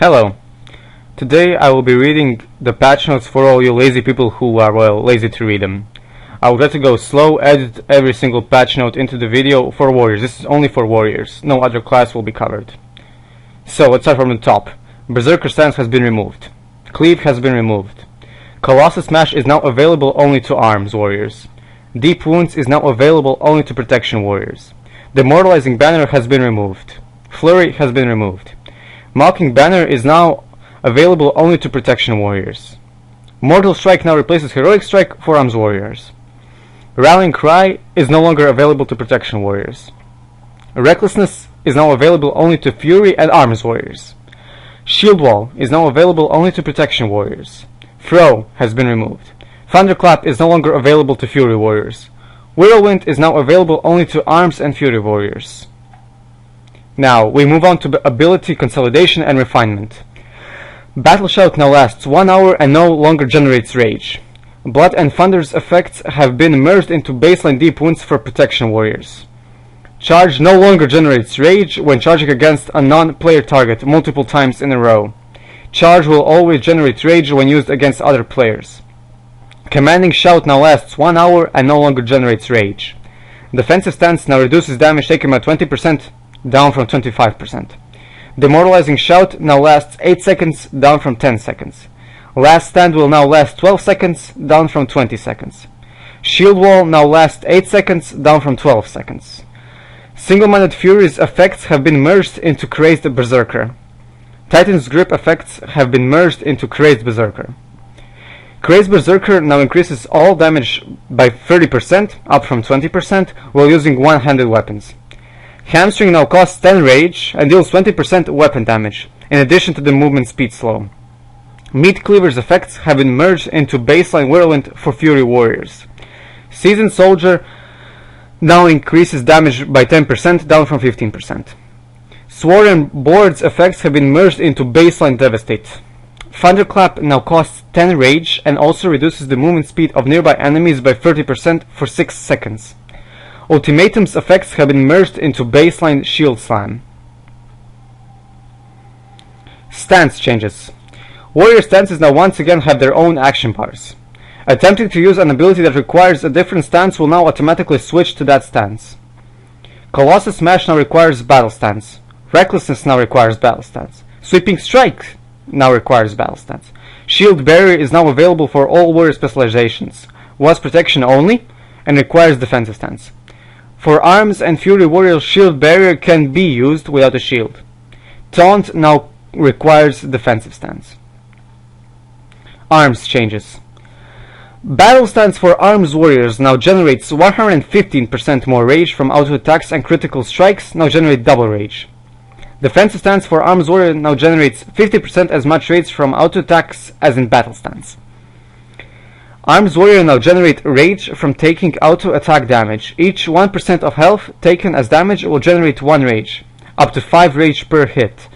Hello. Today I will be reading the patch notes for all you lazy people who are, well, lazy to read them. I will try to go slow, edit every single patch note into the video for warriors. This is only for warriors. No other class will be covered. So let's start from the top. Berserker stance has been removed. Cleave has been removed. Colossus Smash is now available only to arms warriors. Deep Wounds is now available only to protection warriors. Demoralizing Banner has been removed. Flurry has been removed. Mocking Banner is now available only to protection warriors. Mortal Strike now replaces Heroic Strike for arms warriors. Rallying Cry is no longer available to protection warriors. Recklessness is now available only to Fury and arms warriors. Shield Wall is now available only to protection warriors. Throw has been removed. Thunderclap is no longer available to Fury warriors. Whirlwind is now available only to arms and Fury warriors. Now we move on to ability consolidation and refinement. Battle Shout now lasts 1 hour and no longer generates rage. Blood and Thunder's effects have been merged into baseline Deep Wounds for protection warriors. Charge no longer generates rage when charging against a non-player target multiple times in a row. Charge will always generate rage when used against other players. Commanding Shout now lasts 1 hour and no longer generates rage. Defensive Stance now reduces damage taken by 20%, down from 25%. Demoralizing Shout now lasts 8 seconds, down from 10 seconds. Last Stand will now last 12 seconds, down from 20 seconds. Shield Wall now lasts 8 seconds, down from 12 seconds. Single-Minded Fury's effects have been merged into Crazed Berserker. Titan's Grip effects have been merged into Crazed Berserker. Crazed Berserker now increases all damage by 30%, up from 20%, while using one-handed weapons. Hamstring now costs 10 rage and deals 20% weapon damage, in addition to the movement speed slow. Meat Cleaver's effects have been merged into baseline Whirlwind for Fury warriors. Seasoned Soldier now increases damage by 10%, down from 15%. Sword and Board's effects have been merged into baseline Devastate. Thunderclap now costs 10 rage and also reduces the movement speed of nearby enemies by 30% for 6 seconds. Ultimatum's effects have been merged into baseline Shield Slam. Stance changes. Warrior stances now once again have their own action bars. Attempting to use an ability that requires a different stance will now automatically switch to that stance. Colossus Smash now requires Battle Stance. Recklessness now requires Battle Stance. Sweeping Strike now requires Battle Stance. Shield Barrier is now available for all warrior specializations, was protection only, and requires defensive stance. For arms and Fury warriors, Shield Barrier can be used without a shield. Taunt now requires defensive stance. Arms changes. Battle Stance for arms warriors now generates 115% more rage from auto attacks, and critical strikes now generate double rage. Defensive Stance for arms warrior now generates 50% as much rage from auto attacks as in Battle Stance. Arms warrior now generate rage from taking auto attack damage. Each 1% of health taken as damage will generate 1 rage, up to 5 rage per hit.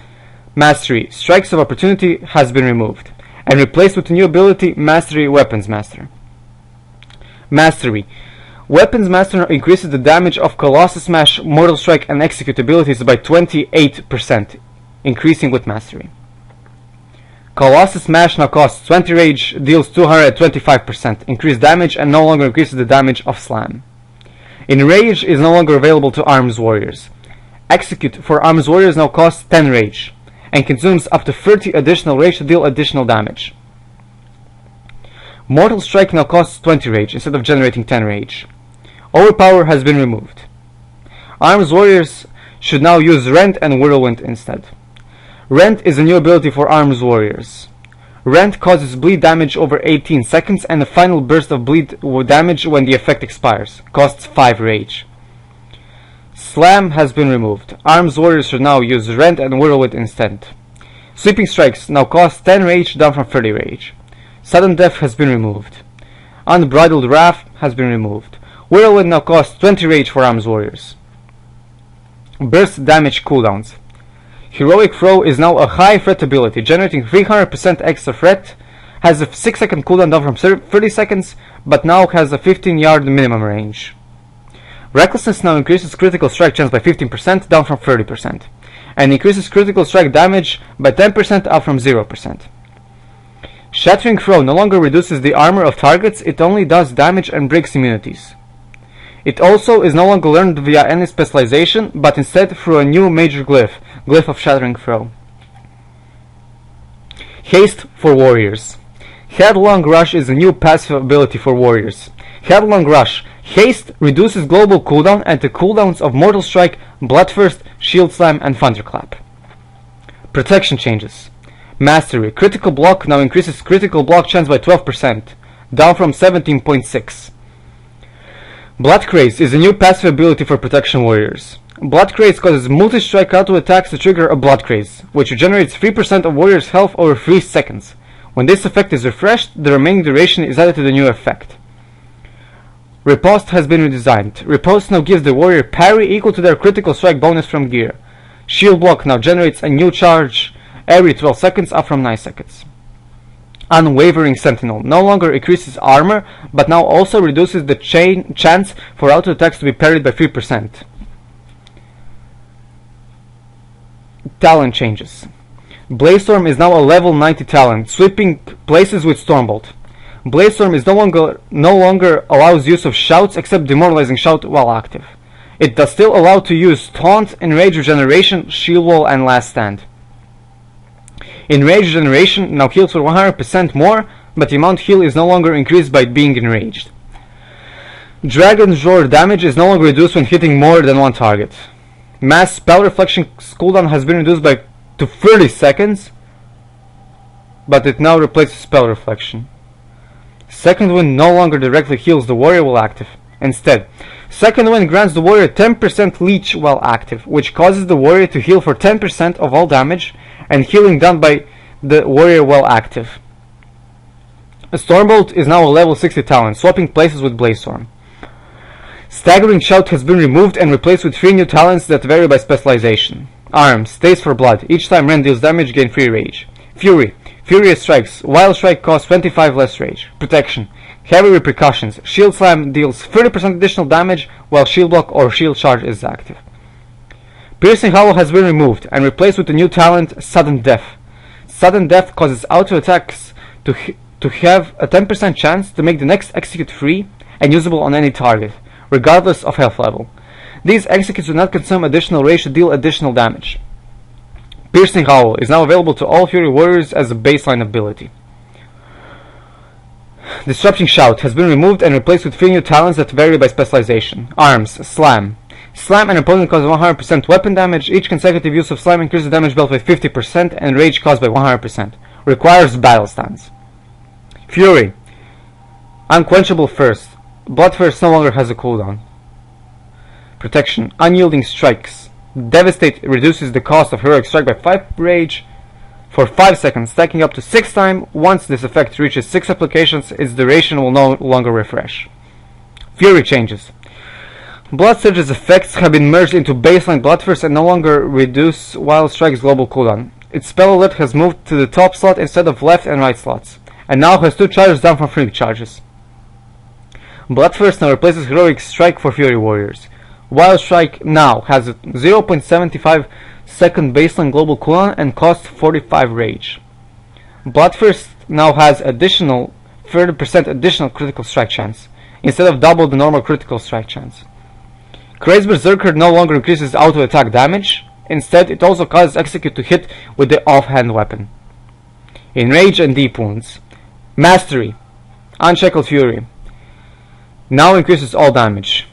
Mastery, Strikes of Opportunity has been removed and replaced with the new ability Mastery Weapons Master. Mastery, Weapons Master increases the damage of Colossus Smash, Mortal Strike and Execute abilities by 28%, increasing with Mastery. Colossus Smash now costs 20 rage, deals 225% increased damage, and no longer increases the damage of Slam. Enrage is no longer available to arms warriors. Execute for arms warriors now costs 10 rage and consumes up to 30 additional rage to deal additional damage. Mortal Strike now costs 20 rage instead of generating 10 rage. Overpower has been removed. Arms warriors should now use Rend and Whirlwind instead. Rend is a new ability for arms warriors. Rend causes bleed damage over 18 seconds and a final burst of bleed damage when the effect expires. Costs 5 rage. Slam has been removed. Arms warriors should now use Rend and Whirlwind instead. Sweeping Strikes now cost 10 rage, down from 30 rage. Sudden Death has been removed. Unbridled Wrath has been removed. Whirlwind now costs 20 rage for arms warriors. Burst damage cooldowns. Heroic Throw is now a high threat ability, generating 300% extra threat, has a 6 second cooldown down from 30 seconds, but now has a 15-yard minimum range. Recklessness now increases critical strike chance by 15%, down from 30%. and increases critical strike damage by 10% up from 0%. Shattering Throw no longer reduces the armor of targets, it only does damage and breaks immunities. It also is no longer learned via any specialization, but instead through a new major glyph, Glyph of Shattering Throw. Haste for Warriors. Headlong Rush is a new passive ability for warriors. Headlong Rush. Haste reduces global cooldown and the cooldowns of Mortal Strike, Bloodthirst, Shield Slam, and Thunderclap. Protection changes. Mastery. Critical Block now increases critical block chance by 12%, down from 17.6. Blood Craze is a new passive ability for protection warriors. Blood Craze causes multi-strike auto attacks to trigger a Blood Craze, which generates 3% of warriors' health over 3 seconds. When this effect is refreshed, the remaining duration is added to the new effect. Riposte has been redesigned. Riposte now gives the warrior parry equal to their critical strike bonus from gear. Shield Block now generates a new charge every 12 seconds, up from 9 seconds. Unwavering Sentinel no longer increases armor, but now also reduces the chance for auto attacks to be parried by 3%. Talent changes. Blazestorm is now a level 90 talent, sweeping places with Stormbolt. Blazestorm is no longer allows use of shouts except demoralizing shout while active. It does still allow to use Taunt, Enrage Regeneration, Shield Wall, and Last Stand. Enrage Regeneration now heals for 100% more, but the amount heal is no longer increased by being enraged. Dragon's Roar damage is no longer reduced when hitting more than one target. Mass Spell Reflection cooldown has been reduced to 30 seconds, but it now replaces Spell Reflection. Second Wind no longer directly heals the warrior while active. Instead, Second Wind grants the warrior 10% leech while active, which causes the warrior to heal for 10% of all damage and healing done by the warrior while active. Stormbolt is now a level 60 talent, swapping places with Blazestorm. Staggering Shout has been removed and replaced with 3 new talents that vary by specialization. Arms, Taste for Blood. Each time Ren deals damage, gain 3 rage. Fury. Furious Strikes. Wild Strike costs 25 less rage. Protection. Heavy Repercussions. Shield Slam deals 30% additional damage while Shield Block or Shield Charge is active. Piercing Hollow has been removed and replaced with the new talent Sudden Death. Sudden Death causes auto attacks to have a 10% chance to make the next execute free and usable on any target, regardless of health level. These executes do not consume additional rage to deal additional damage. Piercing Howl is now available to all Fury Warriors as a baseline ability. Disrupting Shout has been removed and replaced with 3 new talents that vary by specialization. Arms, Slam. Slam an opponent causes 100% weapon damage. Each consecutive use of Slam increases damage built by 50% and rage caused by 100%. Requires battle stance. Fury. Unquenchable Thirst. Bloodthirst no longer has a cooldown. Protection. Unyielding Strikes. Devastate reduces the cost of Heroic Strike by 5 rage for 5 seconds, stacking up to 6 times. Once this effect reaches 6 applications, its duration will no longer refresh. Fury changes. Blood Surge's effects have been merged into baseline Bloodthirst and no longer reduce Wild Strike's global cooldown. Its spell alert has moved to the top slot instead of left and right slots, and now has 2 charges down from 3 charges. Bloodthirst now replaces Heroic Strike for Fury Warriors. Wild Strike now has a 0.75 second baseline global cooldown and costs 45 rage. Bloodthirst now has additional 30% additional critical strike chance, instead of double the normal critical strike chance. Crazed Berserker no longer increases auto attack damage, instead it also causes Execute to hit with the offhand weapon. Enrage and Deep Wounds. Mastery. Unshackled Fury now increases all damage,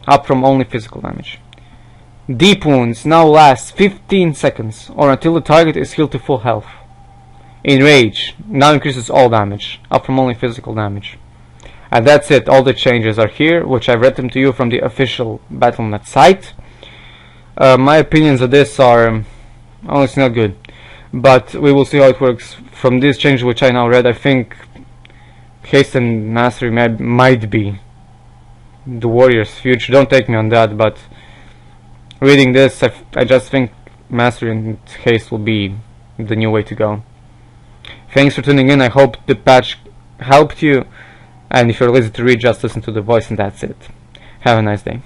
up from only physical damage. Deep Wounds now lasts 15 seconds or until the target is healed to full health. Enrage now increases all damage, up from only physical damage. And that's it, all the changes are here, which I've read them to you from the official Battle.net site. My opinions of this are honestly not good, but we will see how it works. From these changes which I now read, I think Haste and Mastery might be the Warrior's future. Don't take me on that, but reading this, I just think Mastery and Haste will be the new way to go. Thanks for tuning in. I hope the patch helped you, and if you're lazy to read, just listen to the voice and that's it. Have a nice day.